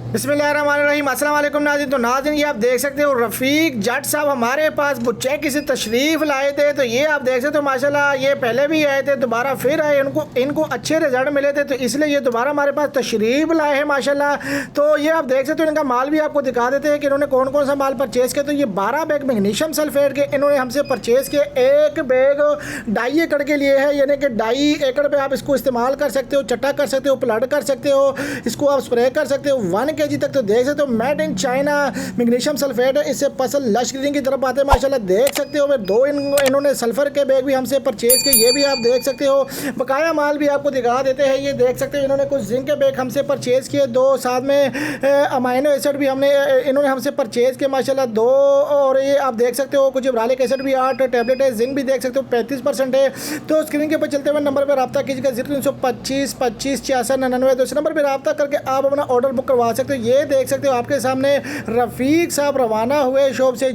बिस्मिल्लाहिर्रहमानिर्रहीम। अस्सलाम वालेकुम नाज़रीन। तो नाज़रीन ये आप देख सकते हो रफ़ीक जट साहब हमारे पास बुचैकी से तशरीफ़ लाए थे। तो ये आप देख सकते हो माशाल्लाह ये पहले भी आए थे, दोबारा फिर आए, इनको अच्छे रिजल्ट मिले थे, तो इसलिए ये दोबारा हमारे पास तशरीफ़ लाए हैं माशाल्लाह। तो ये आप देख सकते हो इनका माल भी आपको दिखा देते हैं कि इन्होंने कौन कौन सा माल परचेज़ किया। तो ये 12 बैग मैग्नीशियम सल्फेट के इन्होंने हमसे परचेज़ किए। एक बैग 2.5 एकड़ के लिए है, यानी कि 2.5 एकड़ पर आप इसको इस्तेमाल कर सकते हो, चट्टा कर सकते हो, प्लड कर सकते हो, इसको आप स्प्रे कर सकते हो 1 kg तक। तो देख सकते हो made in China magnesium sulphate है, इससे फसल लश ग्रीन की तरफ आते हैं माशाल्लाह। देख सकते हो वे 2 इन्होंने सल्फर के बैग भी हमसे परचेज किए, ये भी आप देख सकते हो। बकाया माल भी आपको दिखा देते हैं, ये देख सकते हो इन्होंने कुछ जिंक के बैग हमसे परचेज किए 2, साथ में अमाइनो एसिड भी इन्होंने हमसे परचेज किए माशाल्लाह 2। और ये आप देख सकते हो कुछ इब्रालिक एसिड भी 8 टैबलेट है, जिंक भी देख सकते हो 35% है। तो स्क्रीन के ऊपर चलते हुए नंबर पर रब्ता कीजिएगा 0325 25 66 99। तो इस नंबर पर रब्ता करके आप अपना ऑर्डर बुक करवा सकते हो। ये देख सकते हो आपके सामने रफ़ीक साहब रवाना हुए शॉप से।